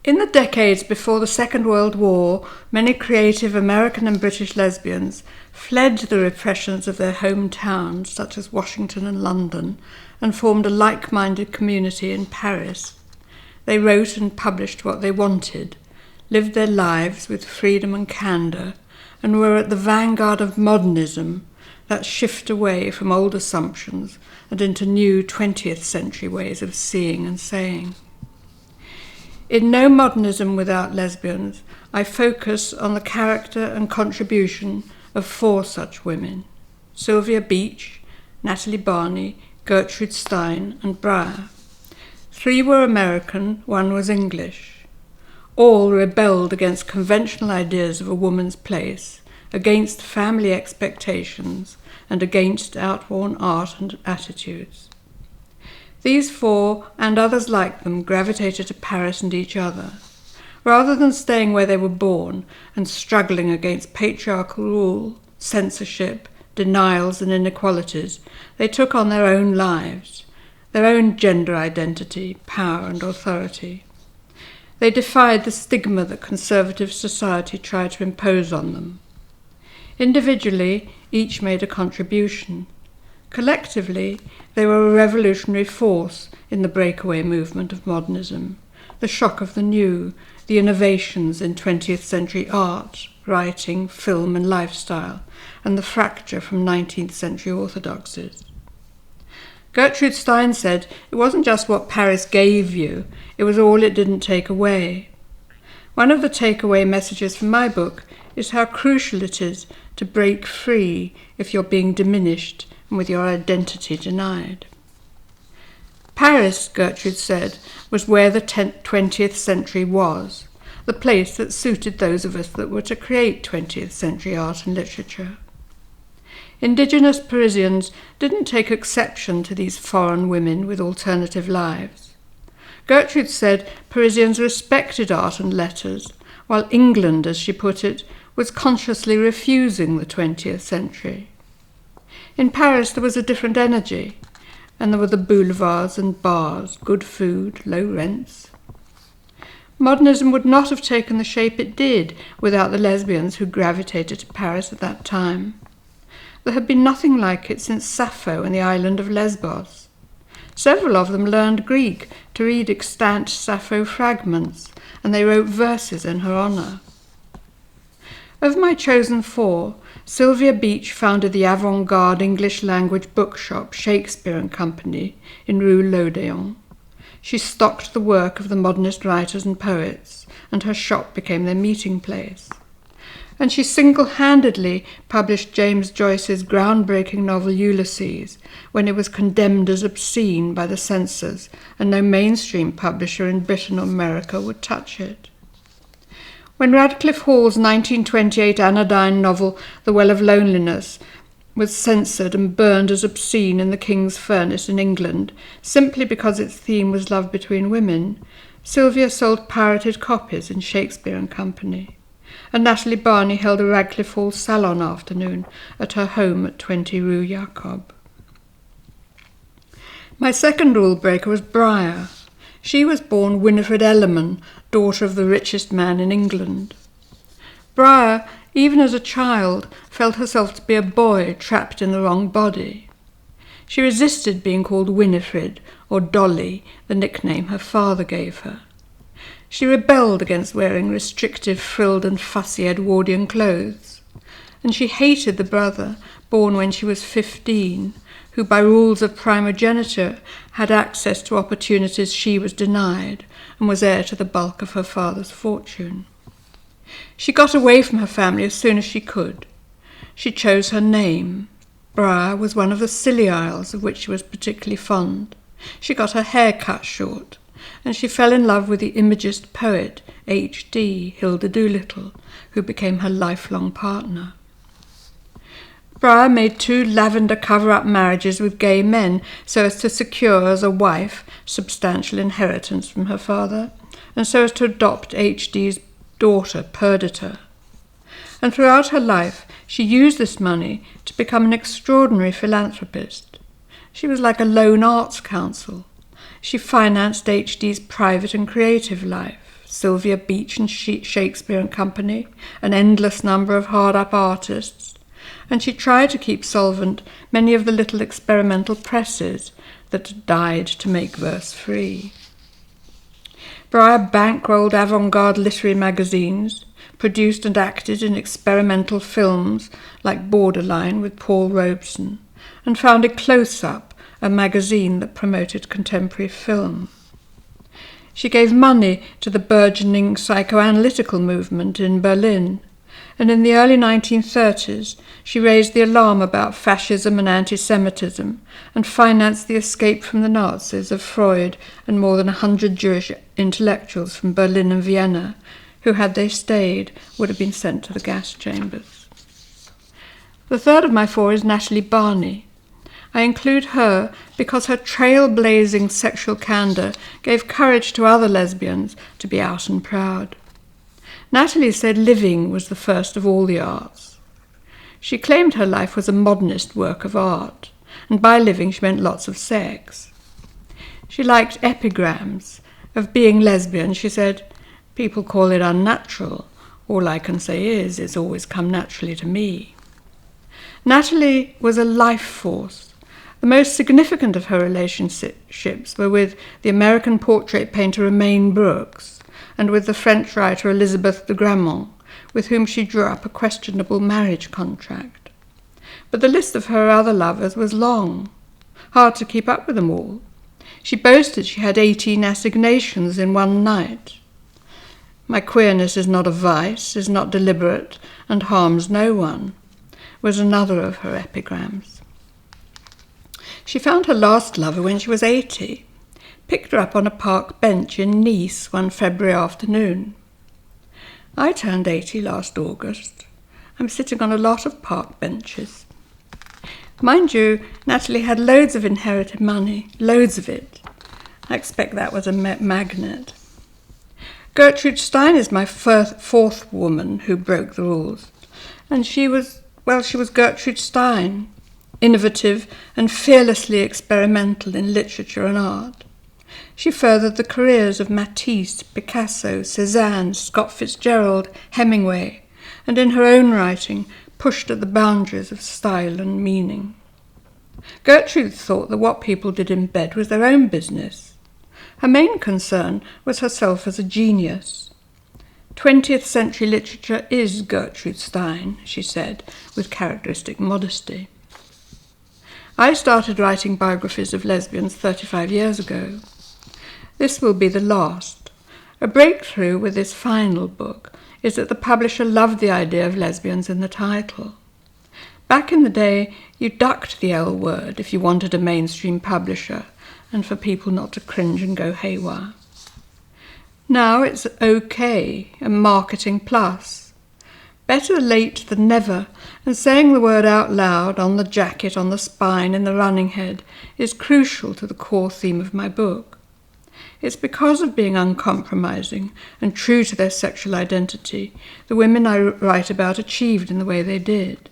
In the decades before the Second World War, many creative American and British lesbians fled the repressions of their hometowns, such as Washington and London, and formed a like-minded community in Paris. They wrote and published what they wanted, lived their lives with freedom and candour, and were at the vanguard of modernism, that shift away from old assumptions and into new 20th century ways of seeing and saying. In No Modernism Without Lesbians, I focus on the character and contribution of 4 such women: Sylvia Beach, Natalie Barney, Gertrude Stein, and Bryher. 3 were American, 1 was English. All rebelled against conventional ideas of a woman's place, against family expectations, and against outworn art and attitudes. These 4, and others like them, gravitated to Paris and each other. Rather than staying where they were born and struggling against patriarchal rule, censorship, denials and inequalities, they took on their own lives, their own gender identity, power and authority. They defied the stigma that conservative society tried to impose on them. Individually, each made a contribution. Collectively, they were a revolutionary force in the breakaway movement of modernism, the shock of the new, the innovations in 20th century art, writing, film and lifestyle, and the fracture from 19th century orthodoxies. Gertrude Stein said, "It wasn't just what Paris gave you, it was all it didn't take away." One of the takeaway messages from my book is how crucial it is to break free if you're being diminished and with your identity denied. Paris, Gertrude said, was where the 20th century was, the place that suited those of us that were to create 20th century art and literature. Indigenous Parisians didn't take exception to these foreign women with alternative lives. Gertrude said Parisians respected art and letters, while England, as she put it, was consciously refusing the 20th century. In Paris there was a different energy, and there were the boulevards and bars, good food, low rents. Modernism would not have taken the shape it did without the lesbians who gravitated to Paris at that time. There had been nothing like it since Sappho and the island of Lesbos. Several of them learned Greek to read extant Sappho fragments, and they wrote verses in her honour. Of my chosen 4, Sylvia Beach founded the avant-garde English-language bookshop Shakespeare and Company in Rue l'Odéon. She stocked the work of the modernist writers and poets, and her shop became their meeting place. And she single-handedly published James Joyce's groundbreaking novel Ulysses when it was condemned as obscene by the censors, and no mainstream publisher in Britain or America would touch it. When Radcliffe Hall's 1928 anodyne novel The Well of Loneliness was censored and burned as obscene in the King's Furnace in England, simply because its theme was love between women, Sylvia sold pirated copies in Shakespeare and Company, and Natalie Barney held a Radcliffe Hall salon afternoon at her home at 20 Rue Jacob. My second rule breaker was Bryher. She was born Winifred Elliman, daughter of the richest man in England. Bryher, even as a child, felt herself to be a boy trapped in the wrong body. She resisted being called Winifred, or Dolly, the nickname her father gave her. She rebelled against wearing restrictive, frilled and fussy Edwardian clothes, and she hated the brother, born when she was 15, who by rules of primogeniture had access to opportunities she was denied and was heir to the bulk of her father's fortune. She got away from her family as soon as she could. She chose her name. Bryher was one of the silly isles of which she was particularly fond. She got her hair cut short, and she fell in love with the Imagist poet H.D. Hilda Doolittle, who became her lifelong partner. Bryher made 2 lavender cover-up marriages with gay men so as to secure as a wife substantial inheritance from her father, and so as to adopt H.D.'s daughter, Perdita. And throughout her life she used this money to become an extraordinary philanthropist. She was like a lone arts council. She financed H.D.'s private and creative life, Sylvia Beach and Shakespeare and Company, an endless number of hard-up artists, and she tried to keep solvent many of the little experimental presses that died to make verse free. Bryher bankrolled avant-garde literary magazines, produced and acted in experimental films like Borderline with Paul Robeson, and founded Close Up, a magazine that promoted contemporary film. She gave money to the burgeoning psychoanalytical movement in Berlin, and in the early 1930s she raised the alarm about fascism and anti-Semitism and financed the escape from the Nazis of Freud and more than 100 Jewish intellectuals from Berlin and Vienna, who, had they stayed, would have been sent to the gas chambers. The third of my four is Natalie Barney. I include her because her trailblazing sexual candour gave courage to other lesbians to be out and proud. Natalie said living was the first of all the arts. She claimed her life was a modernist work of art, and by living she meant lots of sex. She liked epigrams. Of being lesbian, she said, "People call it unnatural. All I can say is, it's always come naturally to me." Natalie was a life force. The most significant of her relationships were with the American portrait painter Romain Brooks and with the French writer Elizabeth de Grammont, with whom she drew up a questionable marriage contract. But the list of her other lovers was long, hard to keep up with them all. She boasted she had 18 assignations in one night. "My queerness is not a vice, is not deliberate, and harms no one," was another of her epigrams. She found her last lover when she was 80, picked her up on a park bench in Nice one February afternoon. I turned 80 last August. I'm sitting on a lot of park benches. Mind you, Natalie had loads of inherited money, loads of it. I expect that was a magnet. Gertrude Stein is my fourth woman who broke the rules, and she was Gertrude Stein, innovative and fearlessly experimental in literature and art. She furthered the careers of Matisse, Picasso, Cézanne, Scott Fitzgerald, Hemingway, and in her own writing pushed at the boundaries of style and meaning. Gertrude thought that what people did in bed was their own business. Her main concern was herself as a genius. 20th century literature is Gertrude Stein, she said, with characteristic modesty. I started writing biographies of lesbians 35 years ago. This will be the last. A breakthrough with this final book is that the publisher loved the idea of lesbians in the title. Back in the day, you ducked the L word if you wanted a mainstream publisher and for people not to cringe and go haywire. Now it's okay, a marketing plus. Better late than never, and saying the word out loud, on the jacket, on the spine, in the running head, is crucial to the core theme of my book. It's because of being uncompromising and true to their sexual identity the women I write about achieved in the way they did.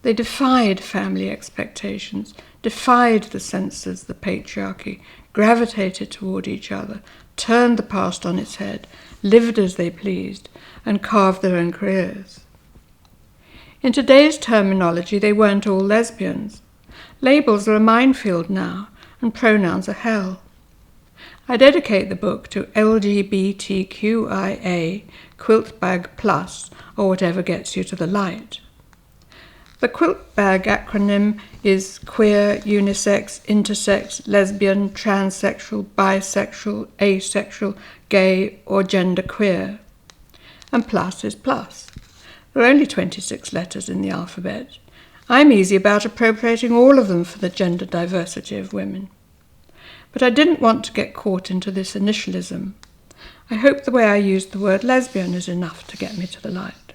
They defied family expectations, defied the censors, the patriarchy, gravitated toward each other, turned the past on its head, lived as they pleased, and carved their own careers. In today's terminology, they weren't all lesbians. Labels are a minefield now, and pronouns are hell. I dedicate the book to LGBTQIA, Quilt Bag Plus, or whatever gets you to the light. The Quilt Bag acronym is queer, unisex, intersex, lesbian, transsexual, bisexual, asexual, gay, or genderqueer. And plus is plus. There are only 26 letters in the alphabet. I'm easy about appropriating all of them for the gender diversity of women. But I didn't want to get caught into this initialism. I hope the way I used the word lesbian is enough to get me to the light.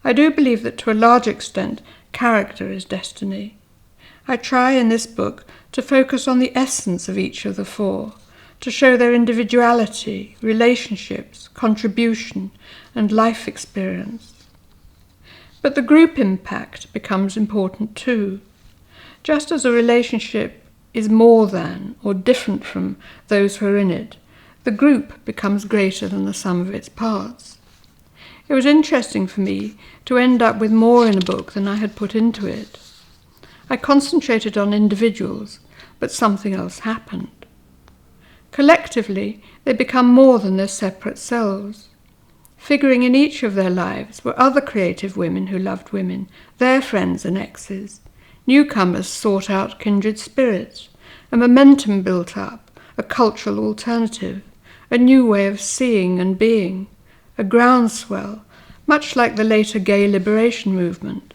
I do believe that to a large extent, character is destiny. I try in this book to focus on the essence of each of the four, to show their individuality, relationships, contribution, and life experience. But the group impact becomes important too. Just as a relationship is more than or different from those who are in it, The group becomes greater than the sum of its parts. It was interesting for me to end up with more in a book than I had put into it. I concentrated on individuals, but something else happened. Collectively, they become more than their separate selves. Figuring in each of their lives were other creative women who loved women, their friends and exes. Newcomers sought out kindred spirits. A momentum built up, a cultural alternative, a new way of seeing and being, a groundswell, much like the later gay liberation movement.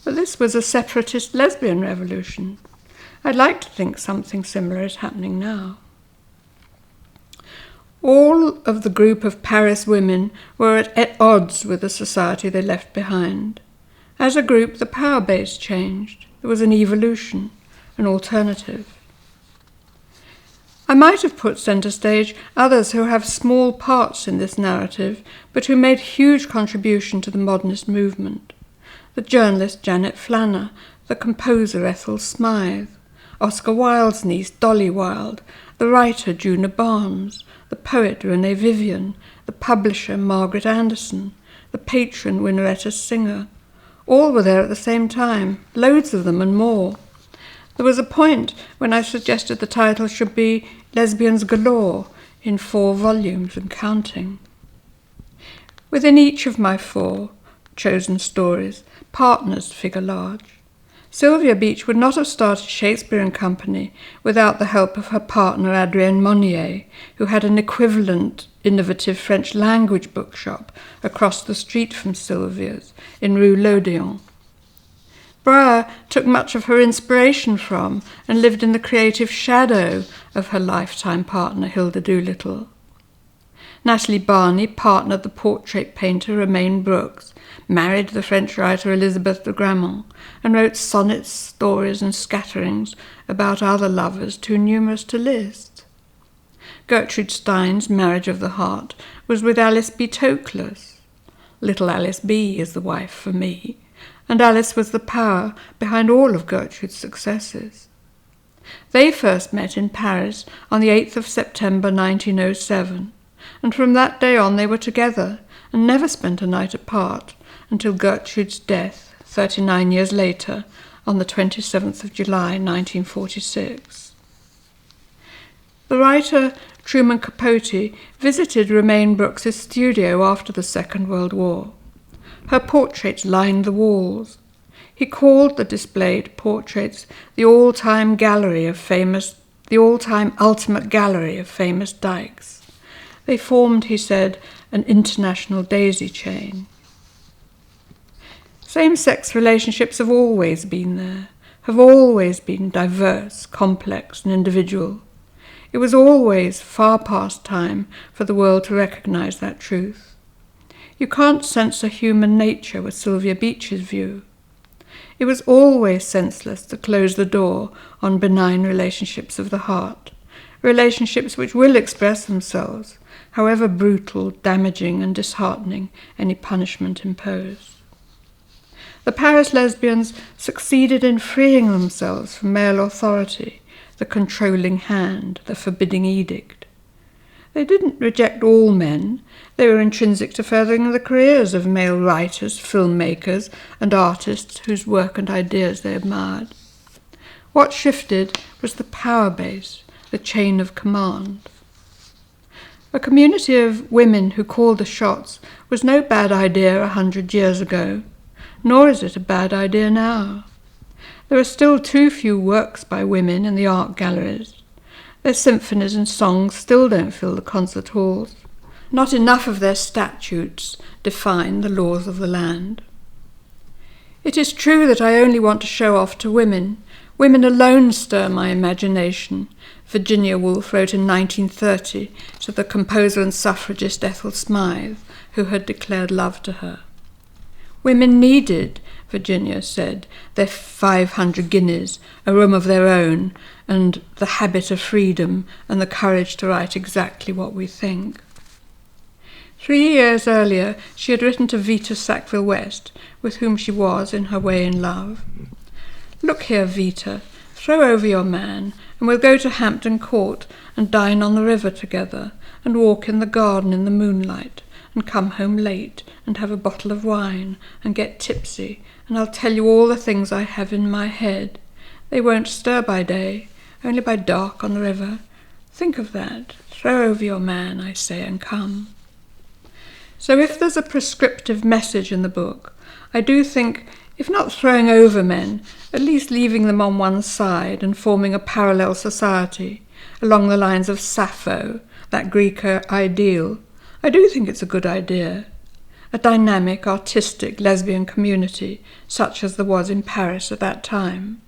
But this was a separatist lesbian revolution. I'd like to think something similar is happening now. All of the group of Paris women were at odds with the society they left behind. As a group, the power base changed. There was an evolution, an alternative. I might have put centre stage others who have small parts in this narrative, but who made huge contribution to the modernist movement. The journalist Janet Flanner, the composer Ethel Smythe, Oscar Wilde's niece Dolly Wilde, the writer Juna Barnes, the poet Renee Vivian, the publisher Margaret Anderson, the patron Winnaretta Singer. All were there at the same time, loads of them and more. There was a point when I suggested the title should be Lesbians Galore, in 4 volumes and counting. Within each of my 4 chosen stories, partners figure large. Sylvia Beach would not have started Shakespeare and Company without the help of her partner Adrienne Monnier, who had an equivalent innovative French language bookshop across the street from Sylvia's in Rue l'Odéon. Bryher took much of her inspiration from and lived in the creative shadow of her lifetime partner Hilda Doolittle. Natalie Barney partnered the portrait painter Romain Brooks, married the French writer Elizabeth de Grammont, and wrote sonnets, stories and scatterings about other lovers too numerous to list. Gertrude Stein's Marriage of the Heart was with Alice B. Toklas. Little Alice B. is the wife for me, and Alice was the power behind all of Gertrude's successes. They first met in Paris on the 8th of September 1907, and from that day on they were together and never spent a night apart until Gertrude's death 39 years later on the 27th of July 1946. The writer Truman Capote visited Romain Brooks's studio after the Second World War. Her portraits lined the walls. He called the displayed portraits the all-time ultimate gallery of famous dykes. They formed, he said, an international daisy chain. Same-sex relationships have always been there, have always been diverse, complex and individual. It was always far past time for the world to recognize that truth. You can't censor human nature with Sylvia Beach's view. It was always senseless to close the door on benign relationships of the heart, relationships which will express themselves, however brutal, damaging and disheartening any punishment imposed. The Paris lesbians succeeded in freeing themselves from male authority, the controlling hand, the forbidding edict. They didn't reject all men. They were intrinsic to furthering the careers of male writers, filmmakers, and artists whose work and ideas they admired. What shifted was the power base, the chain of command. A community of women who called the shots was no bad idea 100 years ago, nor is it a bad idea now. There are still too few works by women in the art galleries. Their symphonies and songs still don't fill the concert halls. Not enough of their statutes define the laws of the land. It is true that I only want to show off to women. Women alone stir my imagination, Virginia Woolf wrote in 1930 to the composer and suffragist Ethel Smythe, who had declared love to her. Women needed, Virginia said, their 500 guineas, a room of their own, and the habit of freedom and the courage to write exactly what we think. 3 years earlier, she had written to Vita Sackville-West, with whom she was, in her way, in love. Look here, Vita, Throw over your man, and we'll go to Hampton Court and dine on the river together, and walk in the garden in the moonlight, and come home late, and have a bottle of wine, and get tipsy, and I'll tell you all the things I have in my head. They won't stir by day, only by dark on the river. Think of that. Throw over your man, I say, and come. So if there's a prescriptive message in the book, I do think, if not throwing over men, at least leaving them on one side and forming a parallel society, along the lines of Sappho, that Greek ideal, I do think it's a good idea. A dynamic, artistic lesbian community, such as there was in Paris at that time.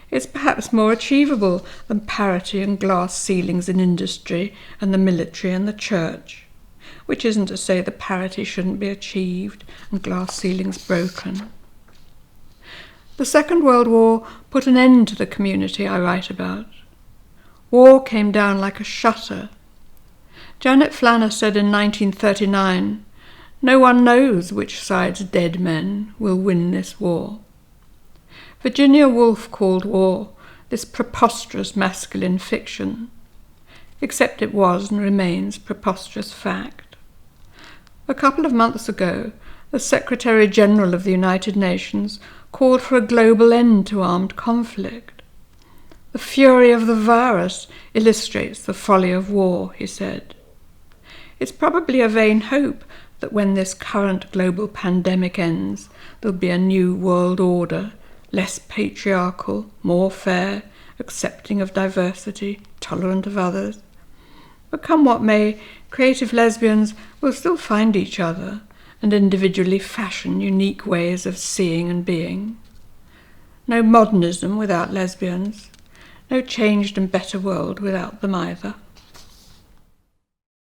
It's perhaps more achievable than parity and glass ceilings in industry and the military and the church, which isn't to say that parity shouldn't be achieved and glass ceilings broken. The Second World War put an end to the community I write about. War came down like a shutter. Janet Flanner said in 1939, "No one knows which side's dead men will win this war." Virginia Woolf called war this preposterous masculine fiction, except it was and remains preposterous fact. A couple of months ago, the Secretary-General of the United Nations called for a global end to armed conflict. "The fury of the virus illustrates the folly of war," he said. It's probably a vain hope that when this current global pandemic ends, there'll be a new world order, less patriarchal, more fair, accepting of diversity, tolerant of others. But come what may, creative lesbians will still find each other and individually fashion unique ways of seeing and being. No modernism without lesbians, no changed and better world without them either.